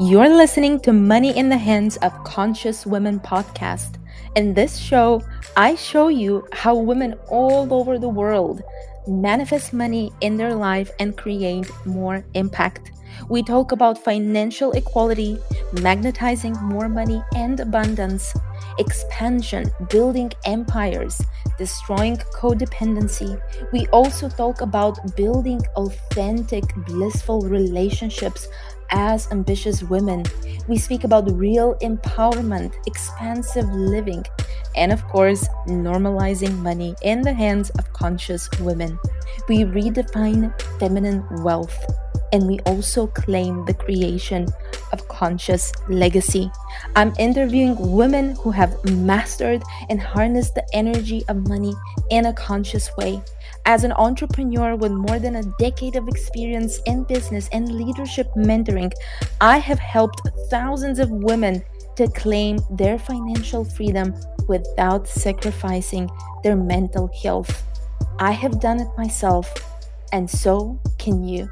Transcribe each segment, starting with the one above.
You're listening to Money in the Hands of Conscious Women podcast. In this show, I show you how women all over the world manifest money in their life and create more impact. We talk about financial equality, magnetizing more money and abundance, expansion, building empires, destroying codependency. We also talk about building authentic, blissful relationships as ambitious women. We speak about real empowerment, expansive living, and of course, normalizing money in the hands of conscious women. We redefine feminine wealth, and we also claim the creation of conscious legacy. I'm interviewing women who have mastered and harnessed the energy of money in a conscious way. As an entrepreneur with more than a decade of experience in business and leadership mentoring, I have helped thousands of women to claim their financial freedom without sacrificing their mental health. I have done it myself, and so can you.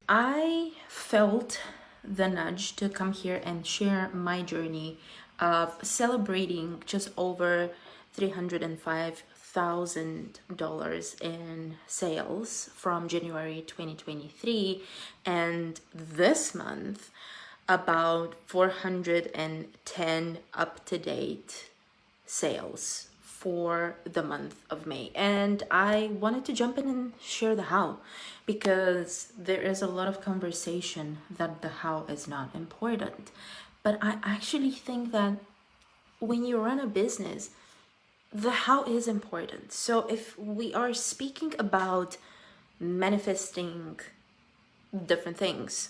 I felt the nudge to come here and share my journey of celebrating just over $305,000 in sales from January 2023, and this month about 410 up-to-date sales for the month of May. And I wanted to jump in and share the how, because there is a lot of conversation that the how is not important. But I actually think that when you run a business, the how is important. So if we are speaking about manifesting different things,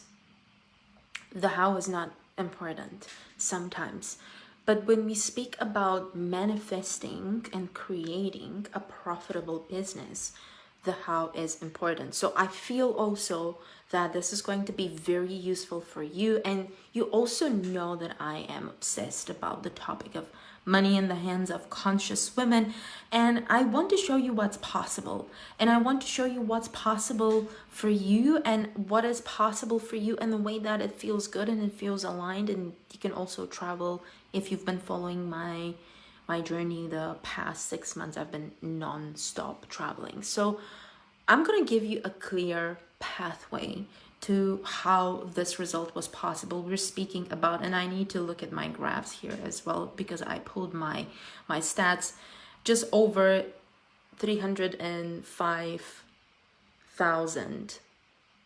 the how is not important sometimes. But when we speak about manifesting and creating a profitable business, the how is important. So I feel also that this is going to be very useful for you. And you also know that I am obsessed about the topic of money in the hands of conscious women. And I want to show you what's possible. And I want to show you what's possible for you and what is possible for you in the way that it feels good and it feels aligned. And you can also travel. If you've been following my journey the past 6 months, I've been non-stop traveling. So I'm going to give you a clear pathway to how this result was possible. We're speaking about, and I need to look at my graphs here as well, because I pulled my stats, just over 305,000,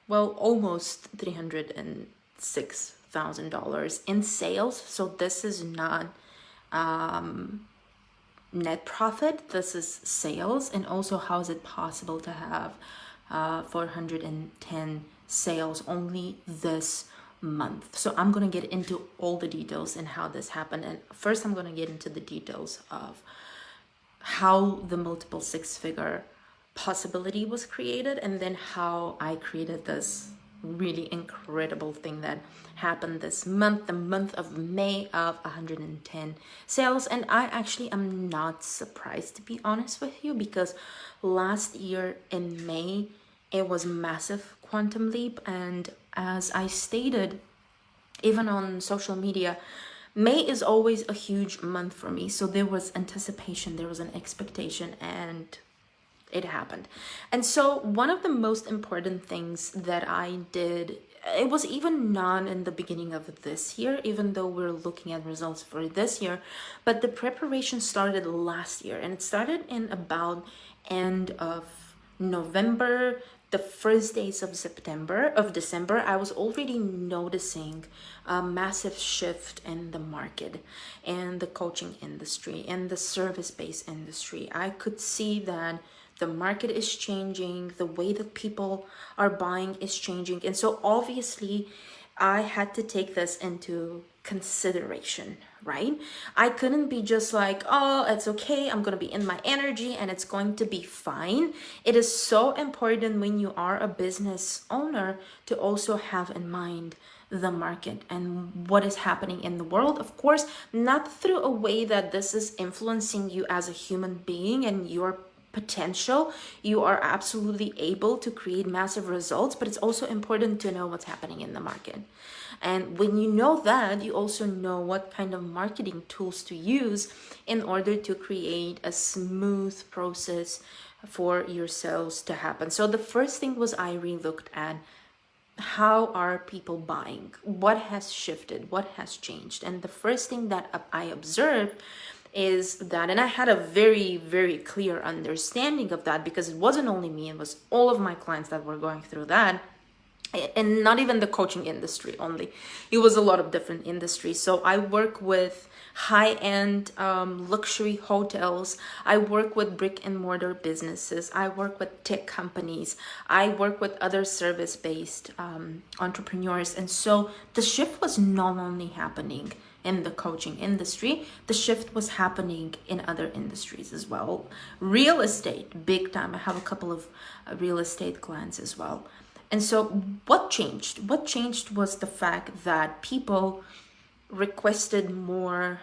well, almost $306,000 in sales. So this is not net profit, this is sales. And also, how is it possible to have 410 sales only this month? So I'm going to get into all the details and how this happened. And first, I'm going to get into the details of how the multiple six-figure possibility was created, and then how I created this really incredible thing that happened this month, the month of May, of 110 sales. And I actually am not surprised, to be honest with you, because last year in May, it was massive quantum leap. And as I stated, even on social media, May is always a huge month for me. So there was anticipation, there was an expectation, and it happened. And so one of the most important things that I did, it was even none in the beginning of this year, even though we're looking at results for this year, but the preparation started last year, and it started in about end of November, the first days of December. I was already noticing a massive shift in the market and the coaching industry and the service-based industry. I could see that the market is changing, the way that people are buying is changing. And so obviously I had to take this into consideration, right? I couldn't be just like, oh, it's okay, I'm going to be in my energy and it's going to be fine. It is so important when you are a business owner to also have in mind the market and what is happening in the world. Of course, not through a way that this is influencing you as a human being and your potential, you are absolutely able to create massive results, but it's also important to know what's happening in the market. And when you know that, you also know what kind of marketing tools to use in order to create a smooth process for your sales to happen. So the first thing was I re-looked at how are people buying, what has shifted, what has changed. And the first thing that I observed is that, and I had a very, very clear understanding of that, because it wasn't only me, it was all of my clients that were going through that. And not even the coaching industry only, it was a lot of different industries. So I work with high-end luxury hotels, I work with brick and mortar businesses, I work with tech companies, I work with other service-based entrepreneurs. And so the shift was not only happening in the coaching industry, the shift was happening in other industries as well. Real estate, big time. I have a couple of real estate clients as well. And so what changed? What changed was the fact that people requested more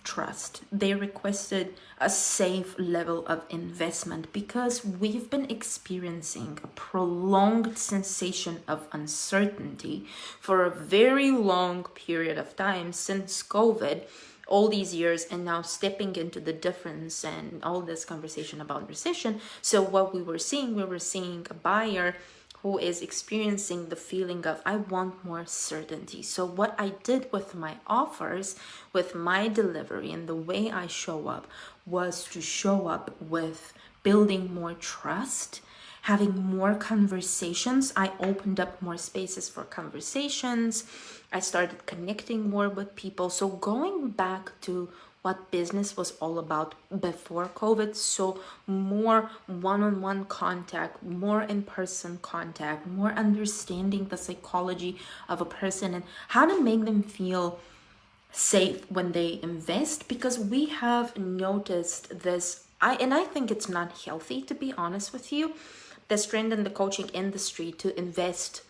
trust. They requested a safe level of investment, because we've been experiencing a prolonged sensation of uncertainty for a very long period of time since COVID, all these years, and now stepping into the difference and all this conversation about recession. So what we were seeing a buyer who is experiencing the feeling of, I want more certainty. So what I did with my offers, with my delivery, and the way I show up was to show up with building more trust, having more conversations. I opened up more spaces for conversations. I started connecting more with people. So going back to what business was all about before COVID. So more one-on-one contact, more in-person contact, more understanding the psychology of a person and how to make them feel safe when they invest. Because we have noticed this, I think it's not healthy, to be honest with you, this trend in the coaching industry to invest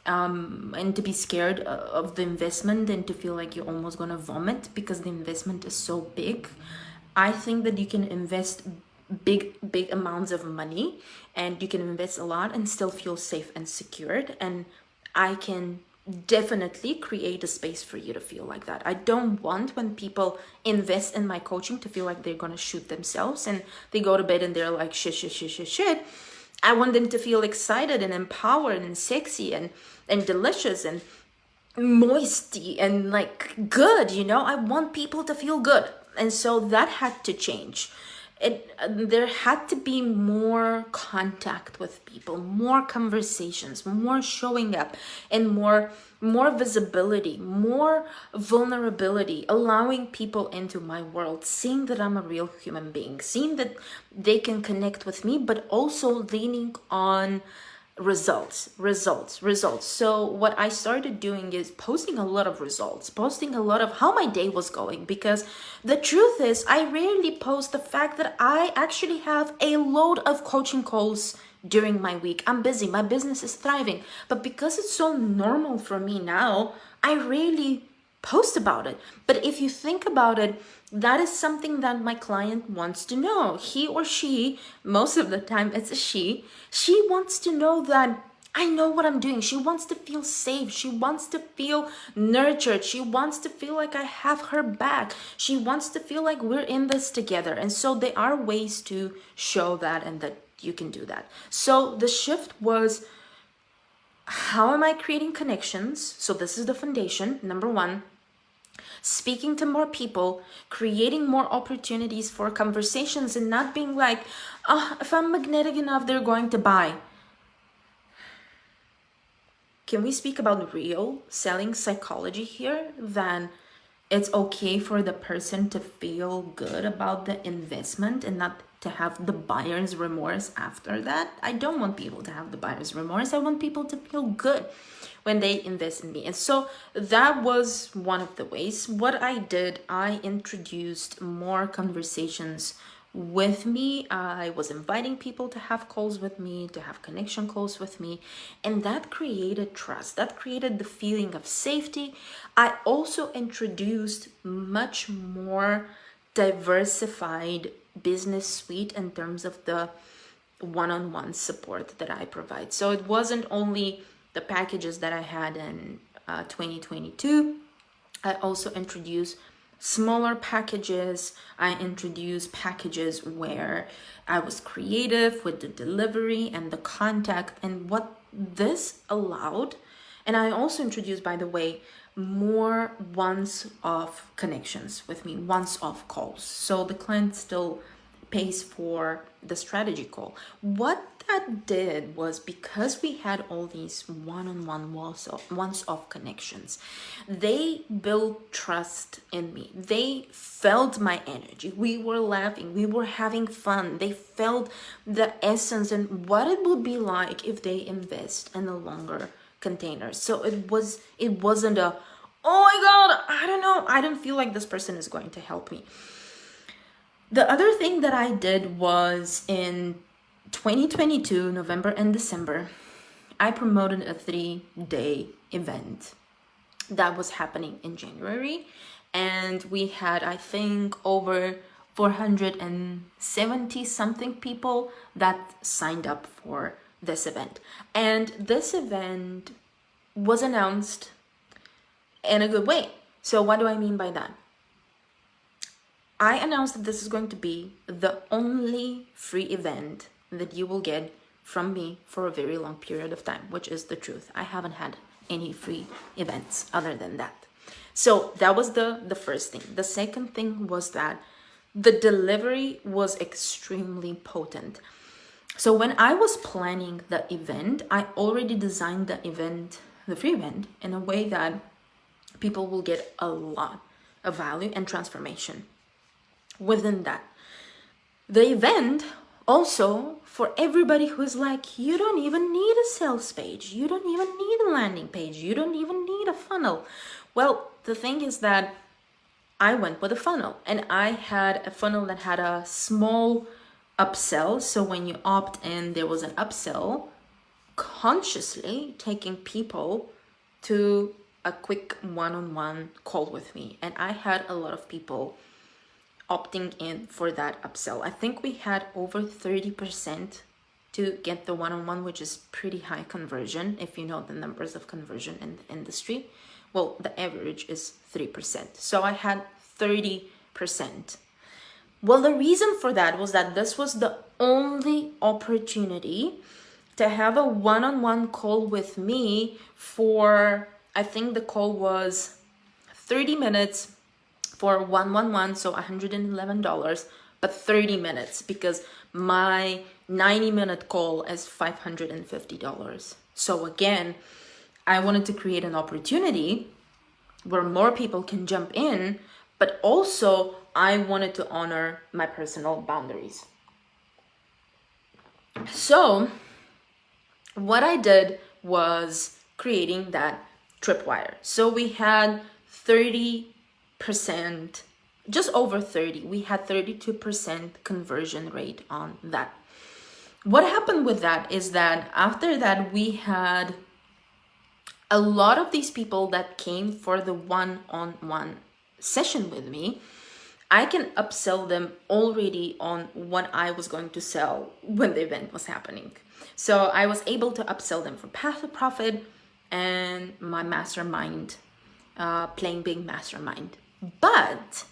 and to be scared of the investment and to feel like you're almost gonna vomit because the investment is so big. I think that you can invest big amounts of money, and you can invest a lot and still feel safe and secured. And I can definitely create a space for you to feel like that. I don't want, when people invest in my coaching, to feel like they're gonna shoot themselves and they go to bed and they're like shit. I want them to feel excited and empowered and sexy and delicious and moisty and like good, you know. I want people to feel good. And so that had to change. There had to be more contact with people, more conversations, more showing up, and more visibility, more vulnerability, allowing people into my world, seeing that I'm a real human being, seeing that they can connect with me, but also leaning on results. So what I started doing is posting a lot of results, posting a lot of how my day was going, because the truth is I rarely post the fact that I actually have a load of coaching calls during my week. I'm busy, my business is thriving, but because it's so normal for me now, I rarely post about it. But if you think about it, that is something that my client wants to know. He or she, most of the time it's a she wants to know that I know what I'm doing. She wants to feel safe. She wants to feel nurtured. She wants to feel like I have her back. She wants to feel like we're in this together. And so there are ways to show that, and that you can do that. So the shift was, how am I creating connections? So this is the foundation. Number one, speaking to more people, creating more opportunities for conversations, and not being like, oh, if I'm magnetic enough, they're going to buy. Can we speak about real selling psychology here? Then it's okay for the person to feel good about the investment and not to have the buyer's remorse after that. I don't want people to have the buyer's remorse. I want people to feel good when they invest in me. And so that was one of the ways. What I did, I introduced more conversations with me. I was inviting people to have calls with me, to have connection calls with me, and that created trust. That created the feeling of safety. I also introduced much more diversified business suite in terms of the one-on-one support that I provide. So it wasn't only the packages that I had in 2022. I also introduced smaller packages. I introduced packages where I was creative with the delivery and the contact, and what this allowed. And I also introduced, by the way, more once-off connections with me, once-off calls. So the client still pays for the strategy call. What that did was, because we had all these one-on-one once-off connections, they built trust in me. They felt my energy. We were laughing, we were having fun. They felt the essence and what it would be like if they invest in a longer container. So it wasn't a, oh my god, I don't know, I don't feel like this person is going to help me. The other thing that I did was in 2022, November and December, I promoted a 3-day event that was happening in January. And we had, I think, over 470 something people that signed up for this event. And this event was announced in a good way. So what do I mean by that? I announced that this is going to be the only free event that you will get from me for a very long period of time, which is the truth. I haven't had any free events other than that. So that was the first thing. The second thing was that the delivery was extremely potent. So when I was planning the event, I already designed the event, the free event, in a way that people will get a lot of value and transformation within that. The event also, for everybody who's like, you don't even need a sales page, you don't even need a landing page, you don't even need a funnel. Well, the thing is that I went with a funnel, and I had a funnel that had a small upsell. So when you opt in, there was an upsell, consciously taking people to a quick one-on-one call with me. And I had a lot of people opting in for that upsell. I think we had over 30% to get the one-on-one, which is pretty high conversion if you know the numbers of conversion in the industry. Well, the average is 3%. So I had 30%. Well, the reason for that was that this was the only opportunity to have a one-on-one call with me for, I think the call was 30 minutes for 111, so $111, but 30 minutes because my 90-minute call is $550. So again, I wanted to create an opportunity where more people can jump in, but also I wanted to honor my personal boundaries. So what I did was creating that tripwire. So we had 30%, just over 30. We had 32% conversion rate on that. What happened with that is that after that, we had a lot of these people that came for the one-on-one session with me. I can upsell them already on what I was going to sell when the event was happening. So I was able to upsell them for Path to Profit and my mastermind, Playing Big Mastermind. But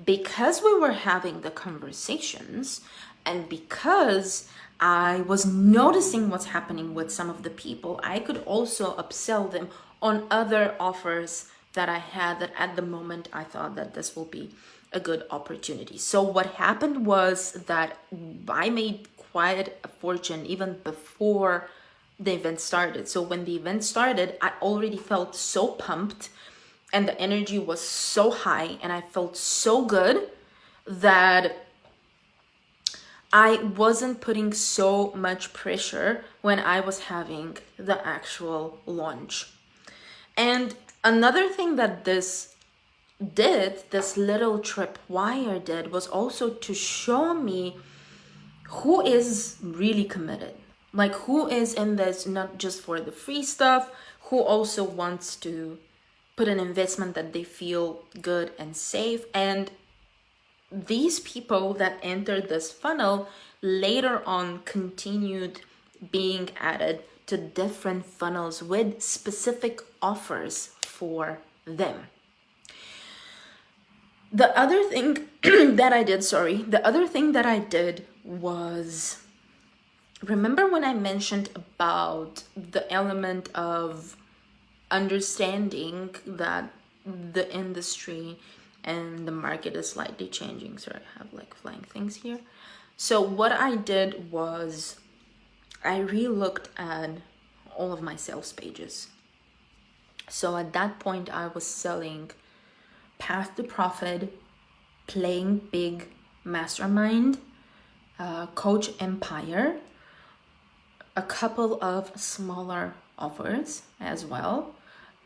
because we were having the conversations and because I was noticing what's happening with some of the people, I could also upsell them on other offers that I had that at the moment I thought that this will be a good opportunity. So what happened was that I made quite a fortune even before the event started. So when the event started, I already felt so pumped and the energy was so high and I felt so good that I wasn't putting so much pressure when I was having the actual launch. And another thing that this little tripwire did, was also to show me who is really committed. Like who is in this not just for the free stuff, who also wants to put an investment that they feel good and safe. And these people that entered this funnel later on continued being added to different funnels with specific offers for them. The other thing that I did was, remember when I mentioned about the element of understanding that the industry and the market is slightly changing. So I have like flying things here. So what I did was I re-looked at all of my sales pages. So at that point I was selling Path to Profit, Playing Big, Mastermind, Coach Empire, a couple of smaller offers as well,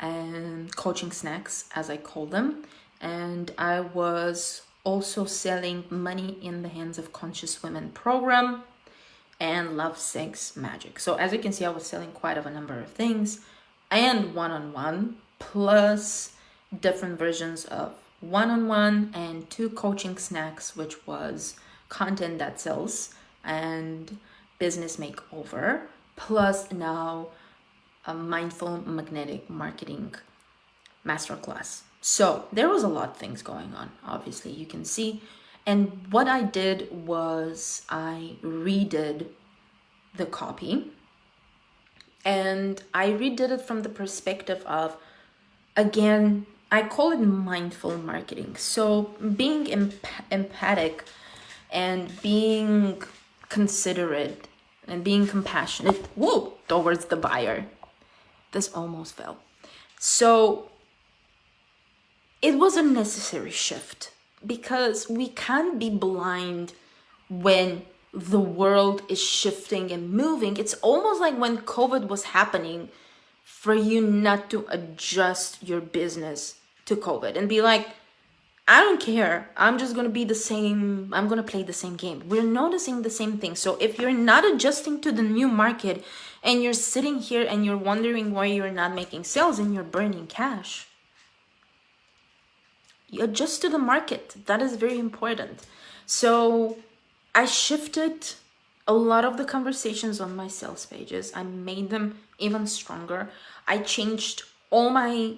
and coaching snacks as I call them. And I was also selling Money in the Hands of Conscious Women program and Love, Sex, Magic. So as you can see, I was selling quite a number of things, and one-on-one, plus different versions of one-on-one and 2 coaching snacks, which was content that sells and business makeover, plus now a mindful magnetic marketing masterclass. So there was a lot of things going on, obviously you can see. And what I did was I redid the copy, and I redid it from the perspective of, again, I call it mindful marketing. So being empathic and being considerate and being compassionate towards the buyer. This almost fell. So it was a necessary shift, because we can't be blind when the world is shifting and moving. It's almost like when COVID was happening, for you not to adjust your business to COVID and be like, I don't care, I'm just going to be the same, I'm going to play the same game. We're noticing the same thing. So if you're not adjusting to the new market and you're sitting here and you're wondering why you're not making sales and you're burning cash, you adjust to the market. That is very important. So I shifted a lot of the conversations on my sales pages. I made them even stronger. I changed all my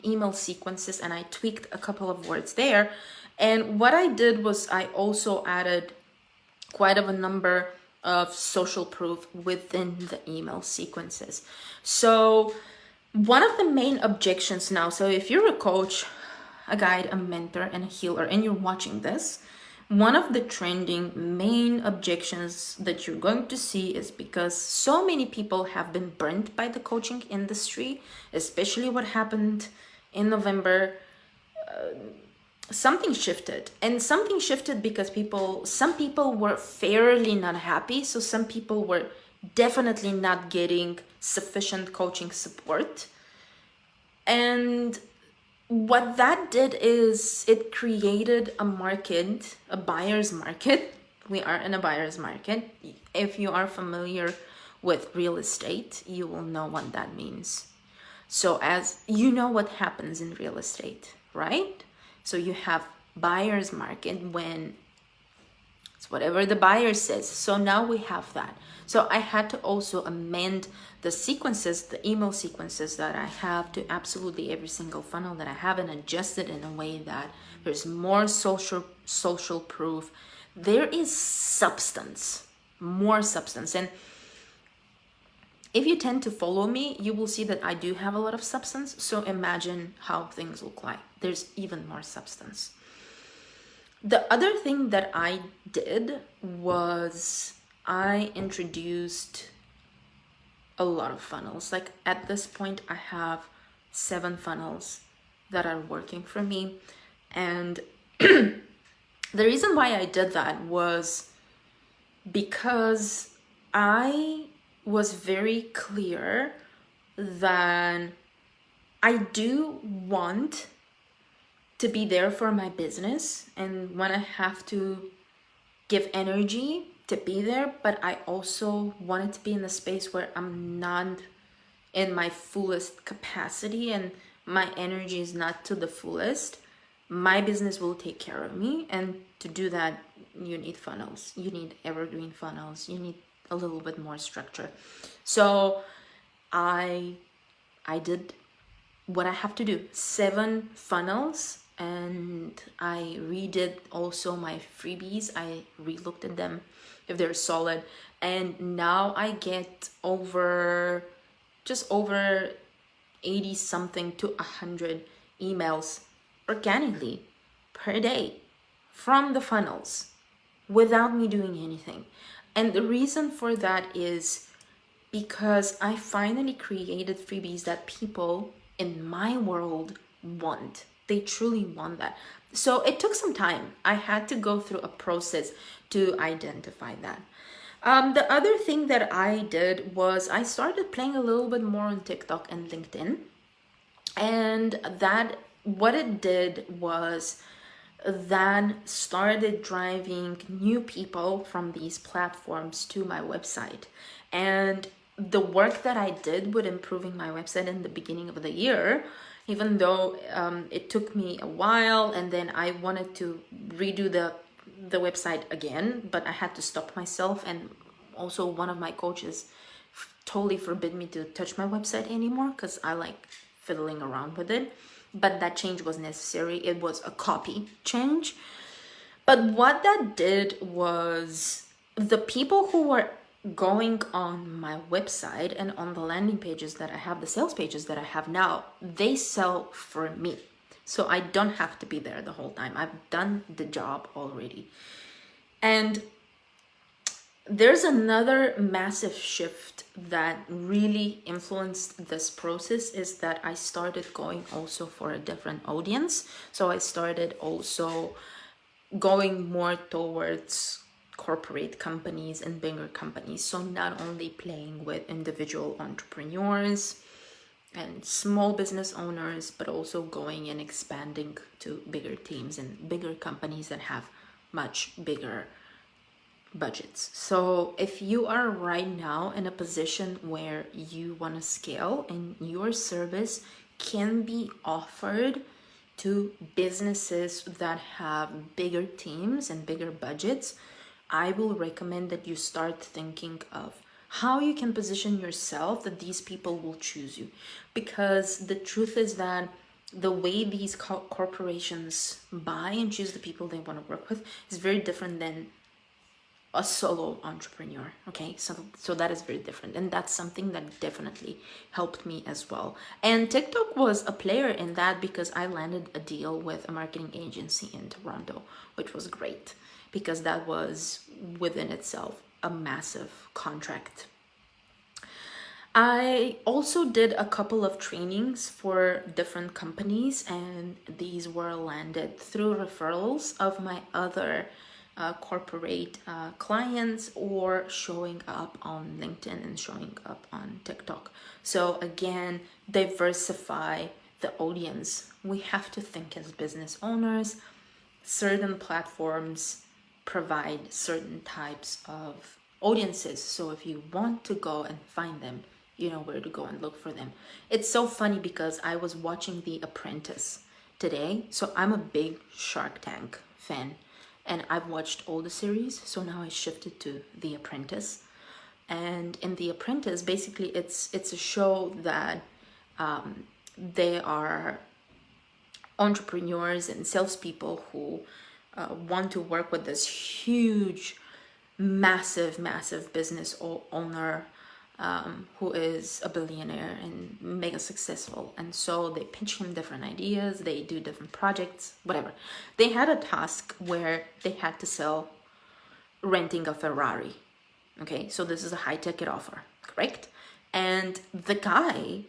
email sequences and I tweaked a couple of words there. And what I did was I also added quite a number of social proof within the email sequences. So one of the main objections now, so if you're a coach, a guide, a mentor, and a healer, and you're watching this, one of the trending main objections that you're going to see is because so many people have been burnt by the coaching industry, especially what happened in November. Something shifted, and something shifted because some people were fairly not happy. So some people were definitely not getting sufficient coaching support. And what that did is it created a market, a buyer's market. We are in a buyer's market. If you are familiar with real estate, you will know what that means. So as you know what happens in real estate, right? So you have buyer's market when it's whatever the buyer says. So now we have that. So I had to also amend the sequences, the email sequences that I have to absolutely every single funnel that I have, and adjust it in a way that there's more social proof. There is substance, more substance. And if you tend to follow me, you will see that I do have a lot of substance. So imagine how things look like. There's even more substance. The other thing that I did was I introduced a lot of funnels. Like at this point, I have 7 funnels that are working for me. And the reason why I did that was because I was very clear that I do want to be there for my business, and when I have to give energy to be there, but I also wanted to be in a space where I'm not in my fullest capacity and my energy is not to the fullest. my business will take care of me. And to do that, you need funnels, you need evergreen funnels, you need a little bit more structure. So I did what I have to do, 7 funnels, and I redid also my freebies. I re-looked at them if they're solid, and now I get just over 80 something to 100 emails organically per day from the funnels without me doing anything. And the reason for that is because I finally created freebies that people in my world want. They truly want that. So it took some time. I had to go through a process to identify that. The other thing that I did was I started playing a little bit more on TikTok and LinkedIn. And that, what it did was that started driving new people from these platforms to my website. And the work that I did with improving my website in the beginning of the year, even though it took me a while, and then I wanted to redo the website again, but I had to stop myself. And also one of my coaches totally forbid me to touch my website anymore because I like fiddling around with it. But that change was necessary. It was a copy change. But what that did was the people who were going on my website and on the landing pages that I have, the sales pages that I have now, they sell for me. So I don't have to be there the whole time. I've done the job already. And there's another massive shift that really influenced this process, is that I started going also for a different audience. So I started also going more towards corporate companies and bigger companies. So not only playing with individual entrepreneurs and small business owners, but also going and expanding to bigger teams and bigger companies that have much bigger budgets. So if you are right now in a position where you want to scale and your service can be offered to businesses that have bigger teams and bigger budgets, I will recommend that you start thinking of how you can position yourself that these people will choose you. Because the truth is that the way these corporations buy and choose the people they want to work with is very different than a solo entrepreneur. Okay, so that is very different, and that's something that definitely helped me as well. And TikTok was a player in that, because I landed a deal with a marketing agency in Toronto, which was great, because that was within itself a massive contract. I also did a couple of trainings for different companies, and these were landed through referrals of my other corporate clients, or showing up on LinkedIn and showing up on TikTok. So again, diversify the audience. We have to think as business owners. Certain platforms provide certain types of audiences. So if you want to go and find them, you know where to go and look for them. It's so funny because I was watching The Apprentice today. So I'm a big Shark Tank fan, and I've watched all the series. So now I shifted to The Apprentice. And in The Apprentice, basically it's a show that they are entrepreneurs and salespeople who want to work with this huge, massive business owner who is a billionaire and mega successful. And so they pitch him different ideas, they do different projects, whatever. They had a task where they had to sell renting a Ferrari. Okay, so this is a high ticket offer, correct? And the guy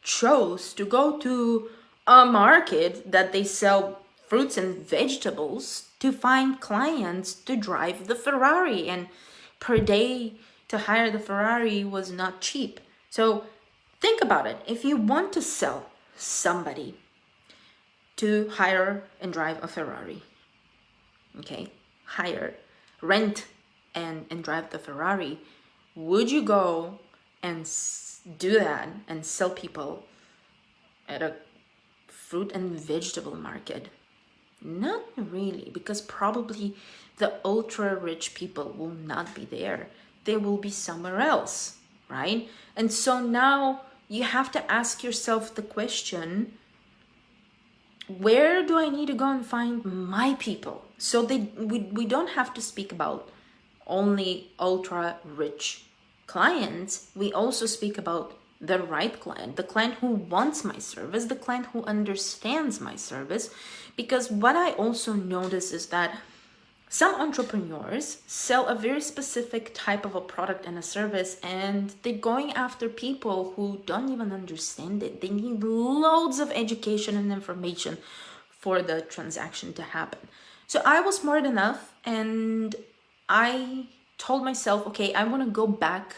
chose to go to a market that they sell fruits and vegetables to find clients to drive the Ferrari. And per day to hire the Ferrari was not cheap. So think about it. If you want to sell somebody to hire and drive a Ferrari, okay, rent and drive the Ferrari, would you go and do that and sell people at a fruit and vegetable market? Not really, because probably the ultra rich people will not be there. They will be somewhere else, right? And so now you have to ask yourself the question, where do I need to go and find my people? So we don't have to speak about only ultra rich clients. We also speak about the right client, the client who wants my service, the client who understands my service. Because what I also notice is that some entrepreneurs sell a very specific type of a product and a service, and they're going after people who don't even understand it. They need loads of education and information for the transaction to happen. So I was smart enough, and I told myself, okay, I want to go back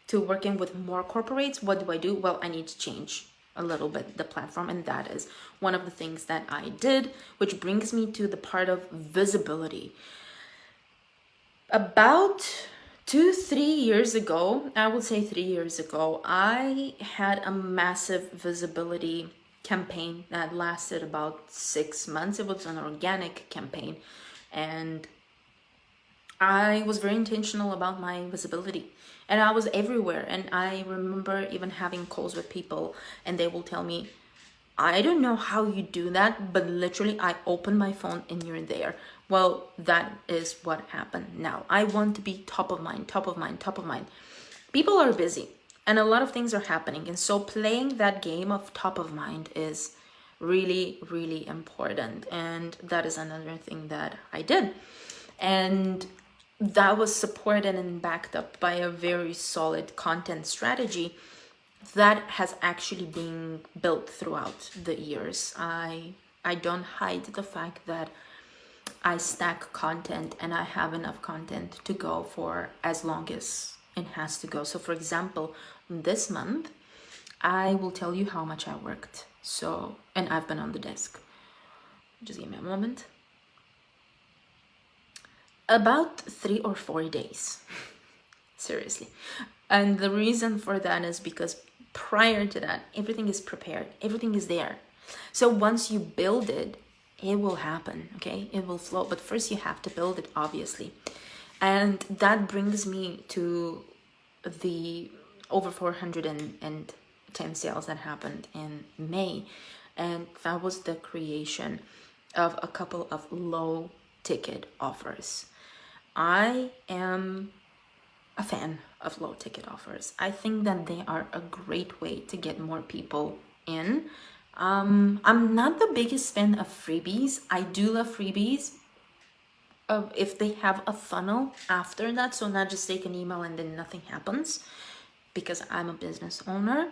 to working with more corporates. What do? Well, I need to change a little bit the platform, and that is one of the things that I did, which brings me to the part of visibility. About 3 years ago, I would say 3 years ago, I had a massive visibility campaign that lasted about 6 months. It was an organic campaign, and I was very intentional about my visibility, and I was everywhere. And I remember even having calls with people, and they will tell me, I don't know how you do that, but literally I open my phone and you're there. Well, that is what happened now. I want to be top of mind, top of mind, top of mind. People are busy and a lot of things are happening. And so playing that game of top of mind is really, really important. And that is another thing that I did. And that was supported and backed up by a very solid content strategy that has actually been built throughout the years. I don't hide the fact that I stack content and I have enough content to go for as long as it has to go. So for example, this month, I will tell you how much I worked. So, and I've been on the desk. Just give me a moment. About 3 or 4 days. Seriously. And the reason for that is because prior to that, everything is prepared, everything is there. So once you build it, it will happen, okay? It will flow, but first you have to build it, obviously. And that brings me to the over 410 sales that happened in May. And that was the creation of a couple of low ticket offers. I am a fan of low ticket offers. I think that they are a great way to get more people in. I'm not the biggest fan of freebies. I do love freebies if they have a funnel after that, so not just take an email and then nothing happens, because I'm a business owner.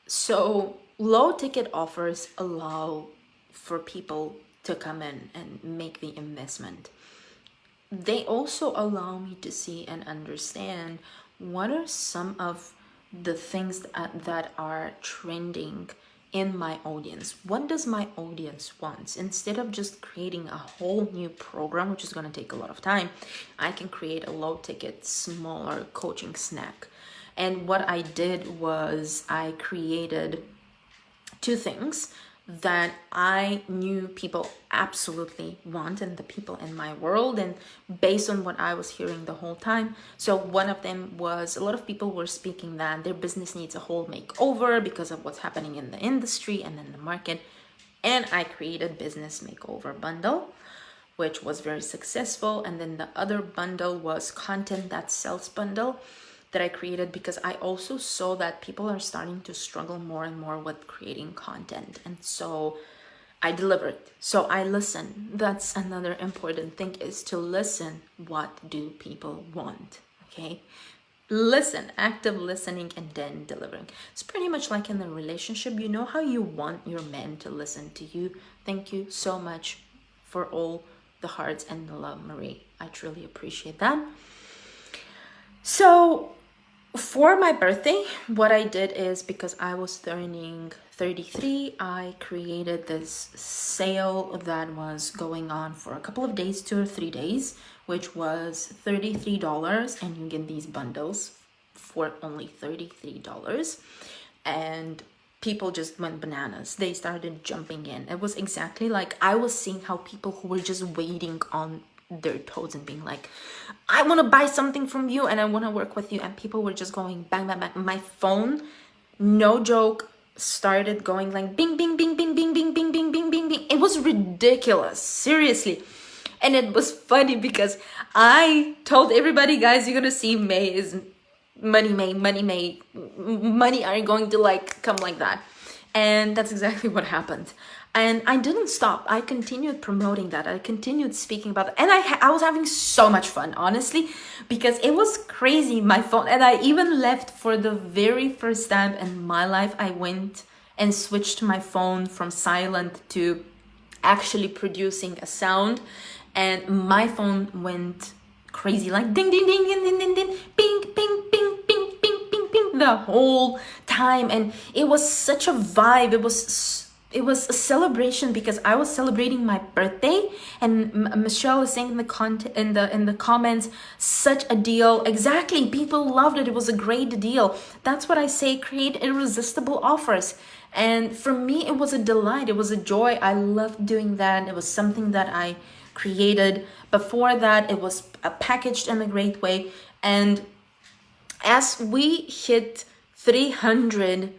So low ticket offers allow for people to come in and make the investment. They also allow me to see and understand what are some of the things that are trending in my audience. What does my audience want? Instead of just creating a whole new program, which is going to take a lot of time, I can create a low ticket, smaller coaching snack. And what I did was I created 2 things that I knew people absolutely want, and the people in my world, and based on what I was hearing the whole time. So one of them was, a lot of people were speaking that their business needs a whole makeover because of what's happening in the industry and in the market. And I created business makeover bundle, which was very successful. And then the other bundle was content that sells bundle that I created, because I also saw that people are starting to struggle more and more with creating content. And so I delivered. So I listen. That's another important thing, is to listen. What do people want? Okay. Listen, active listening, and then delivering. It's pretty much like in a relationship. You know how you want your man to listen to you. Thank you so much for all the hearts and the love, Marie. I truly appreciate that. So for my birthday, what I did is, because I was turning 33, I created this sale that was going on for a couple of days, 2 or 3 days, which was $33, and you get these bundles for only $33. And people just went bananas. They started jumping in. It was exactly like I was seeing how people who were just waiting on their toes and being like, I want to buy something from you and I want to work with you, and people were just going bang bang bang. My phone, no joke, started going like bing bing bing bing bing bing bing bing bing bing bing. It was ridiculous, seriously. And it was funny because I told everybody, guys, you're gonna see May is money are going to like come like that. And that's exactly what happened. And I didn't stop. I continued promoting that. I continued speaking about it. And I was having so much fun, honestly, because it was crazy. My phone, and I even left for the very first time in my life. I went and switched my phone from silent to actually producing a sound. And my phone went crazy, like ding, ding, ding, ding, ding, ding, ding, ping, ping, ping, ping, ping, ping, ping, the whole time. And it was such a vibe. It was a celebration because I was celebrating my birthday, and Michelle is saying in the comments, such a deal. Exactly, people loved it. It was a great deal. That's what I say, create irresistible offers. And for me, it was a delight. It was a joy. I loved doing that. It was something that I created. Before that, it was packaged in a great way. And as we hit 300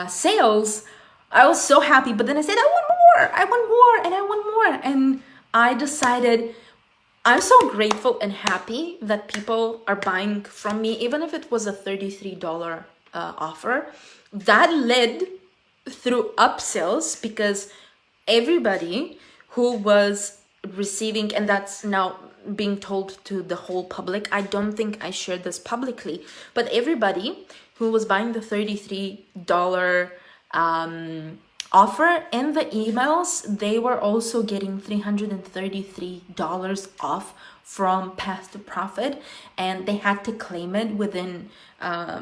sales, I was so happy. But then I said, I want more. And I decided, I'm so grateful and happy that people are buying from me, even if it was a $33 offer. That led through upsells, because everybody who was receiving, and that's now being told to the whole public, I don't think I shared this publicly, but everybody who was buying the $33 offer in the emails, they were also getting $333 off from Path to Profit, and they had to claim it within I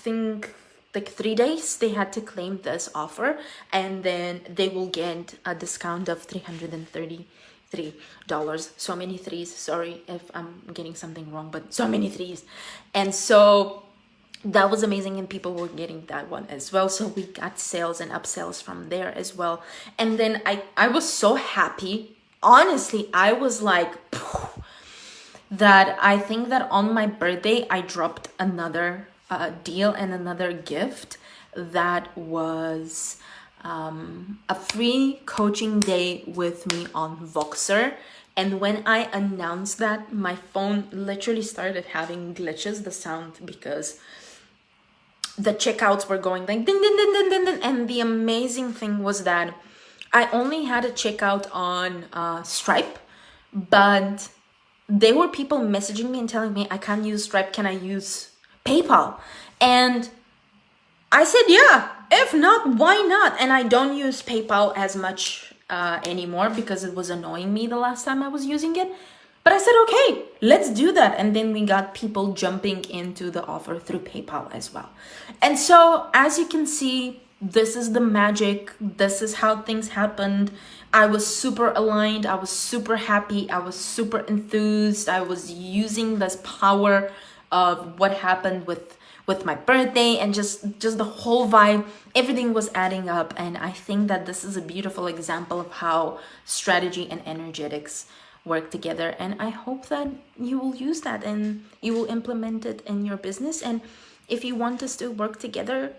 think like 3 days. They had to claim this offer, and then they will get a discount of $333. So many threes, sorry if I'm getting something wrong, but so many threes. And so that was amazing, and people were getting that one as well. So we got sales and upsells from there as well. And then I was so happy, honestly. I was like, that I think that on my birthday I dropped another deal and another gift that was a free coaching day with me on Voxer. And when I announced that, my phone literally started having glitches, the sound, because the checkouts were going like ding, ding, ding, ding, ding, ding. And the amazing thing was that I only had a checkout on Stripe, but there were people messaging me and telling me, I can't use Stripe, can I use PayPal? And I said, yeah, if not, why not? And I don't use PayPal as much anymore because it was annoying me the last time I was using it. But I said, okay, let's do that. And then we got people jumping into the offer through PayPal as well. And so as you can see, this is the magic. This is how things happened. I was super aligned. I was super happy. I was super enthused. I was using this power of what happened with my birthday, and just the whole vibe. Everything was adding up. And I think that this is a beautiful example of how strategy and energetics work together. And I hope that you will use that and you will implement it in your business. And if you want us to work together,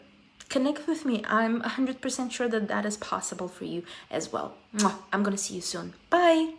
connect with me. I'm 100% sure that that is possible for you as well. I'm gonna see you soon. Bye.